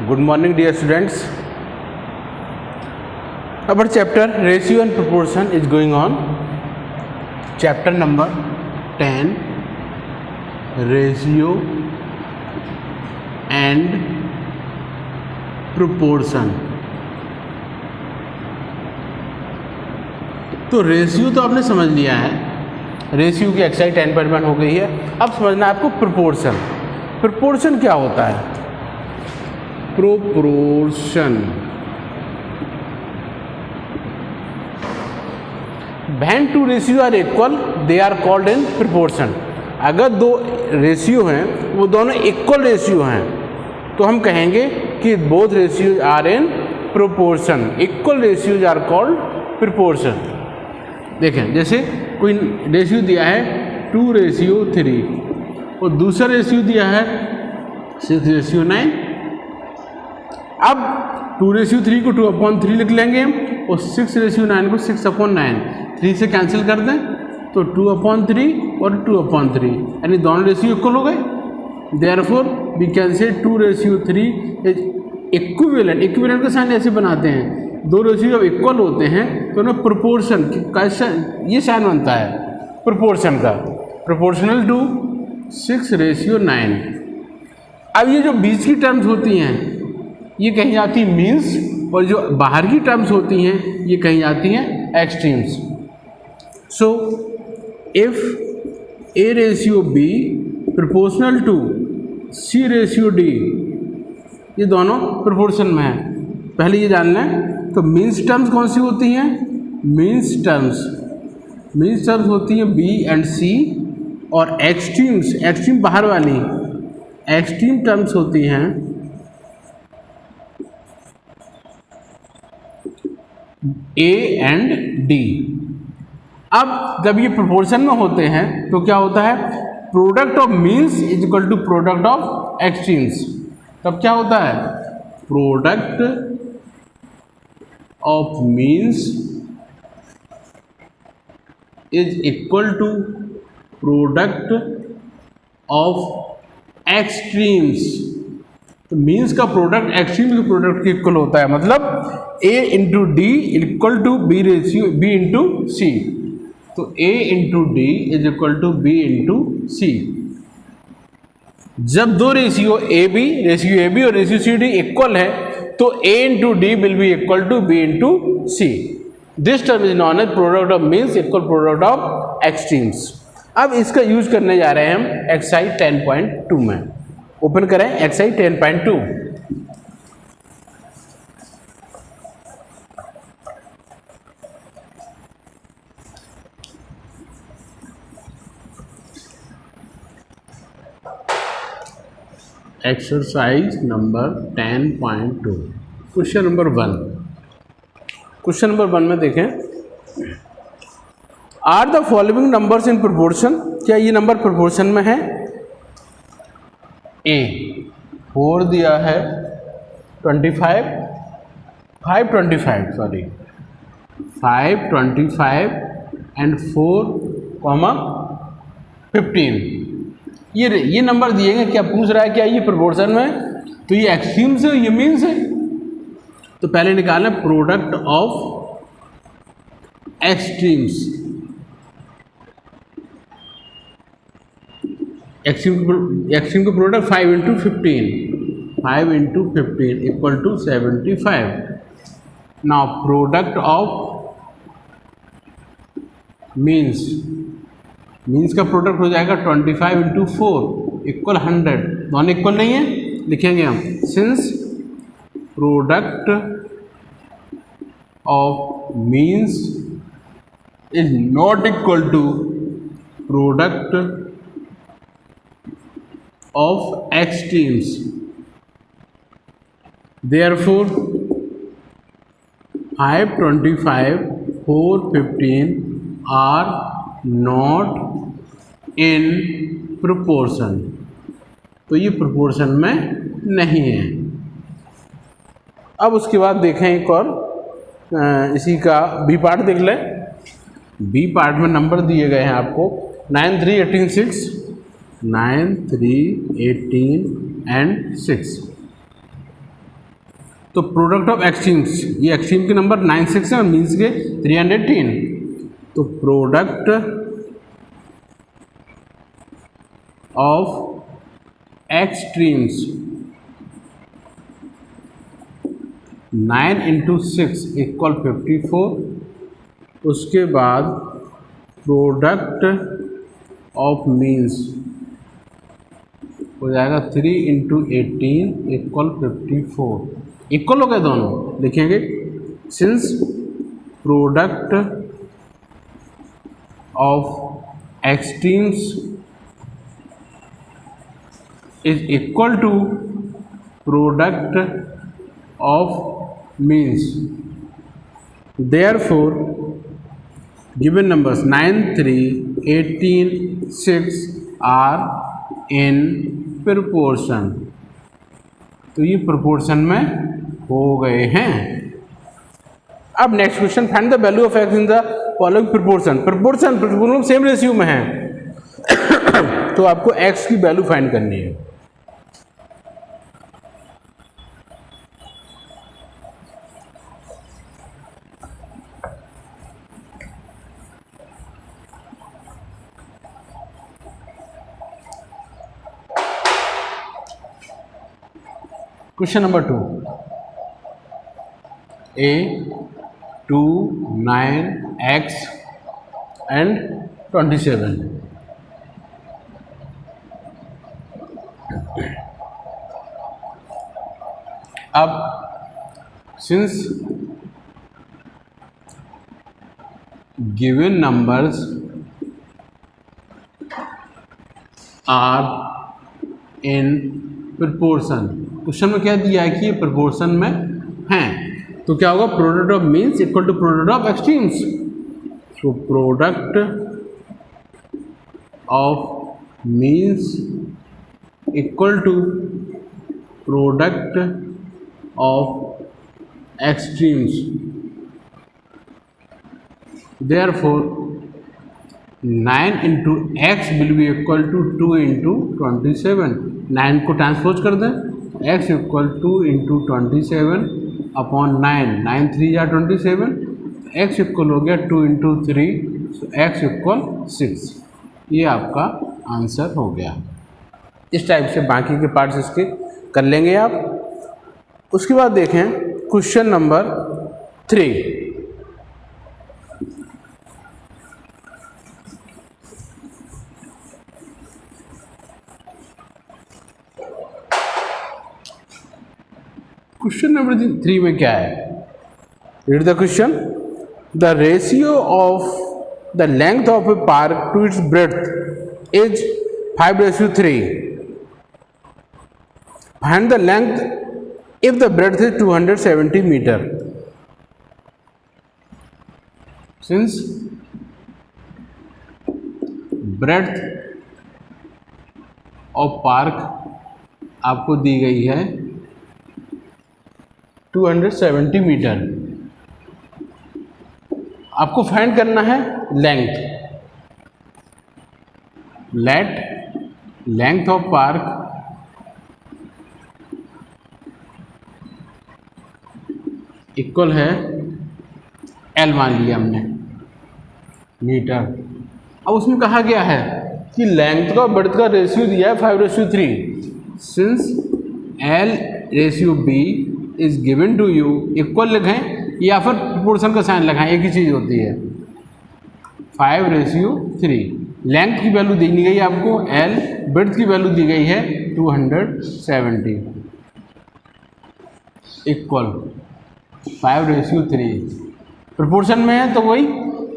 Good morning, dear students. Our chapter Ratio and Proportion is going on. Chapter number 10, Ratio and Proportion. तो ratio तो आपने समझ लिया है, रेशियो की एक्सरसाइज 10.1 हो गई है. अब समझना है आपको प्रोपोर्शन. प्रोपोर्शन क्या होता है? Proportion when two ratio are equal they are called in proportion. अगर दो रेशियो हैं वो दोनों इक्वल रेशियो हैं तो हम कहेंगे कि both ratio are in proportion. Equal ratios are called proportion. देखें, जैसे कोई रेशियो दिया है 2:3 और दूसरा रेशियो दिया है 6:9. अब 2:3 को 2/3 लिख लेंगे और 6:9 को 6/9. 3 से कैंसिल कर दें तो 2/3 और 2/3 यानी दोनों रेशियो इक्वल हो गए. Therefore we can say 2:3 is equivalent. Equivalent का साइन ऐसे बनाते हैं, दो रेशियो जब इक्वल होते हैं तो उन्हें प्रोपोर्शन कैसा ये साइन बनता है प्रोपोर्शन का, प्रोपोर्शनल टू 6:9. अब ये जो बीच की टर्म्स होती हैं ये कहीं जाती हैं मीन्स, और जो बाहर की टर्म्स होती हैं ये कहीं जाती हैं extremes. So if A/B proportional to C/D, ये दोनों प्रोपोर्शन में है. पहले ये जानना है. तो मीन्स टर्म्स कौन सी होती हैं? मीन्स टर्म्स होती हैं B एंड C, और एक्सट्रीम बाहर वाली एक्सट्रीम टर्म्स होती हैं A एंड D. अब जब ये प्रोपोर्शन में होते हैं तो क्या होता है? Product of means is equal to product of extremes. तब क्या होता है? Product of means is equal to product of extremes. तो मीन्स का प्रोडक्ट एक्सट्रीम के प्रोडक्ट के इक्वल होता है. मतलब A into D equal to B into C. तो A into D is equal to B into C. जब दो रेशियो ए बी और रेशियो CD इक्वल है तो A into D will be equal to B into C. This term is known as product of means equal product of extremes. अब इसका use करने जा रहे हैं हम एक्सरसाइज 10.2 में. ओपन करें exercise 10.2. Exercise number 10.2 question number 1. Question number 1 में देखें, are the following numbers in proportion. क्या ये नंबर प्रोपोर्शन में है? A 4 दिया है 525 एंड 4,15. ये नंबर दिए गए. क्या पूछ रहा है? क्या ये प्रोपोर्शन में? तो ये एक्सट्रीम से ये मीन्स है. तो पहले निकालना प्रोडक्ट ऑफ एक्सट्रीम्स. एक्सट्रीम का product 5 into 15 equal to 75. Now product of means का प्रोडक्ट हो जाएगा 25 इंटू 4 इक्वल 100. दोनों इक्वल नहीं है, लिखेंगे हम. Since product of means is not equal to product of extremes, therefore 525, 415 are not in proportion. तो ये प्रोपोर्शन में नहीं है. अब उसके बाद देखें एक और इसी का बी पार्ट देख लें. बी पार्ट में नंबर दिए गए हैं आपको 9, 3, 18, 6, 9, 3, 18 एंड 6. तो प्रोडक्ट ऑफ एक्सट्रीम्स, ये एक्सट्रीम के नंबर 96 है और मीन्स के 310। तो प्रोडक्ट ऑफ एक्सट्रीम्स 9 × 6 = 54। उसके बाद प्रोडक्ट ऑफ मीन्स हो जाएगा 3 × 18 = 54। इक्वल हो गए दोनों, लिखेंगे since product of extremes is equal to product of means, therefore given numbers 9, 3, 18, 6 are in proportion. तो ये प्रोपोर्शन में हो गए हैं। अब next question, find the value of X in the following proportion. Proportion same ratio में है तो आपको एक्स की वैल्यू फाइंड करनी है। Question number 2, A 2, 9, X and 27। अब since given numbers are in proportion, question में क्या दिया है कि ये प्रोपोर्शन में हैं, तो क्या होगा, product of means equal to product of extremes. So product of means equal to product of extremes, therefore 9 × x will be equal to 2 × 27। 9 को ट्रांसपोज कर दें, x = 2 × 27 अपॉन 9, 9 3 या 27, x इक्वल हो गया 2 × 3, x = 6। ये आपका आंसर हो गया। इस टाइप से बाकी के पार्ट्स इसके कर लेंगे आप। उसके बाद देखें क्वेश्चन नंबर 3। क्वेश्चन नंबर 3 में क्या है, read the question. The ratio of the length of a park to its breadth is 5:3। Find the length if the breadth is 270 metre. Since breadth of park आपको दी गई है 270 metre, आपको find करना है length. Late length of park equal है L मान लिया हमने मीटर। अब उसमें कहा गया है कि लेंथ का ब्रेड्थ का रेशियो दिया है 5:3। Since L/B is given to you, equal लिखें या फिर प्रोपोर्शन का साइन लगाएं, एक ही चीज़ होती है। 5:3 लेंथ की वैल्यू दी गई है आपको L, ब्रेड्थ की वैल्यू दी गई है 270 इक्वल 5:3। प्रोपोर्शन में है तो वही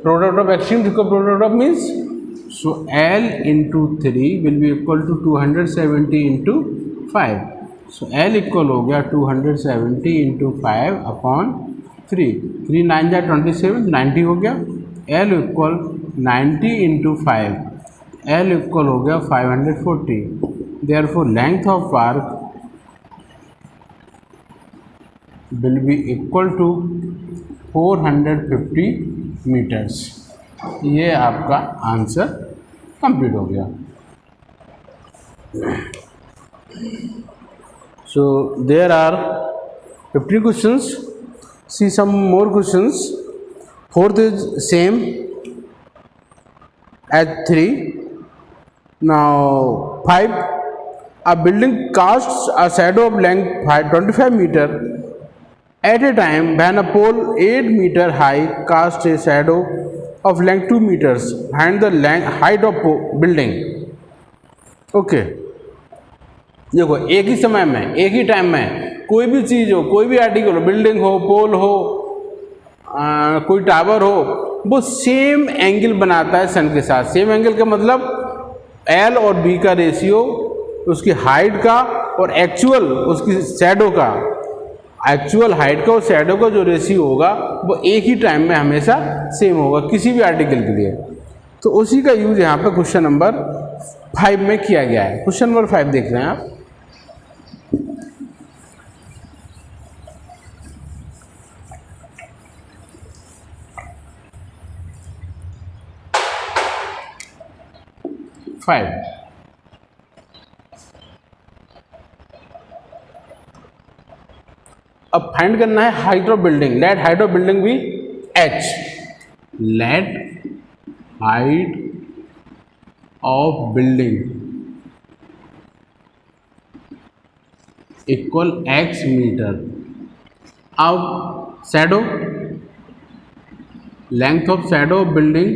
प्रोडक्ट ऑफ एक्सट्रीम जिसको product of means. So L × 3 will be equal to 270 × 5। So L equal हो गया 270 × 5 अपॉन 3। 3 9 जा 27, 90 हो गया। L इक्वल 90 × 5, L इक्वल हो गया 540। Therefore length of park will be equal to 450 metres. ये आपका आंसर कंप्लीट हो गया। So there are 15 questions. See some more questions. Fourth is same as 3. Now 5. A building casts a shadow of length 25 meter at a time when a pole 8 meter high casts a shadow of length 2 meters. Find the height of building. Okay. देखो एक ही समय में, एक ही time में कोई भी चीज़ हो, कोई भी आर्टिकल हो, बिल्डिंग हो, पोल हो, कोई टावर हो, वो सेम एंगल बनाता है सन के साथ। सेम एंगल का मतलब एल और बी का रेशियो, उसकी हाइट का और एक्चुअल उसकी शैडो का, एक्चुअल हाइट का और शैडो का जो रेशियो होगा वो एक ही टाइम में हमेशा सेम होगा किसी भी आर्टिकल के लिए। तो उसी का यूज यहाँ पे क्वेश्चन नंबर 5 में किया गया है। क्वेश्चन नंबर 5 देख रहे हैं आप। अब फाइंड करना है height of building. Let height of building भी h, let height of building equal x meter. अब shadow, length of shadow of building,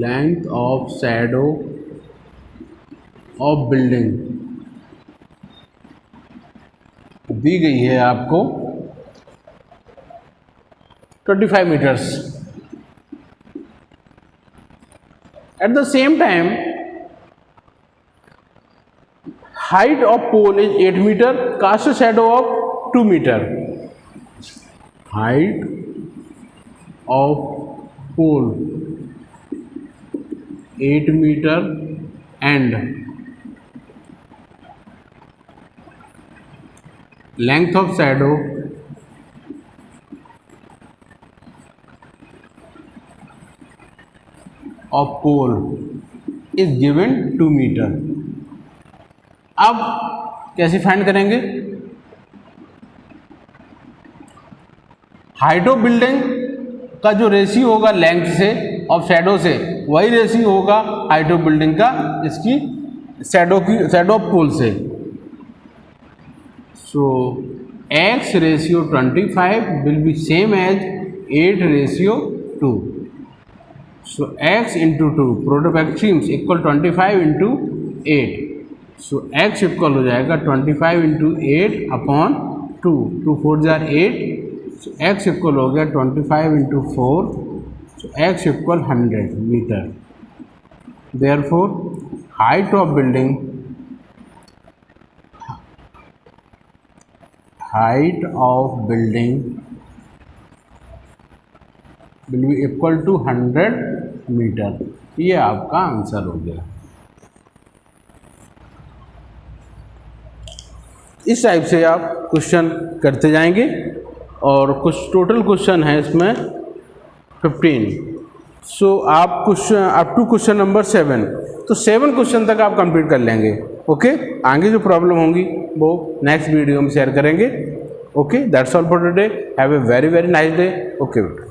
length of shadow of building दी गई है आपको 25 meters. At the same time height of pole is 8 meter, cast shadow of 2 meter. Height of pole 8 meter and length of shadow of pole is given 2 meter. अब कैसे find करेंगे? Height of building का जो ratio होगा length से और shadow से, वही रेशियो होगा हाइट ऑफ बिल्डिंग का इसकी शैडो ऑफ पोल से। So x ratio 25 will be same as 8 ratio 2. So x into 2 product of extremes equal 25 into 8. So x equal हो जाएगा 25 into 8 upon 2. 2 4 jar 8. So x equal हो गया 25 into 4. So x equal 100 meter. Therefore height of building, height of building will be equal to 100 metre. ये आपका answer हो गया। इस type से आप क्वेश्चन करते जाएंगे और कुछ टोटल क्वेश्चन है इसमें 15। सो आप question up to question number 7, तो 7 क्वेश्चन तक आप कंप्लीट कर लेंगे। ओके, आगे जो प्रॉब्लम होंगी वो नेक्स्ट वीडियो में शेयर करेंगे। Okay, that's all for today. Have a very nice day. Okay बेटा।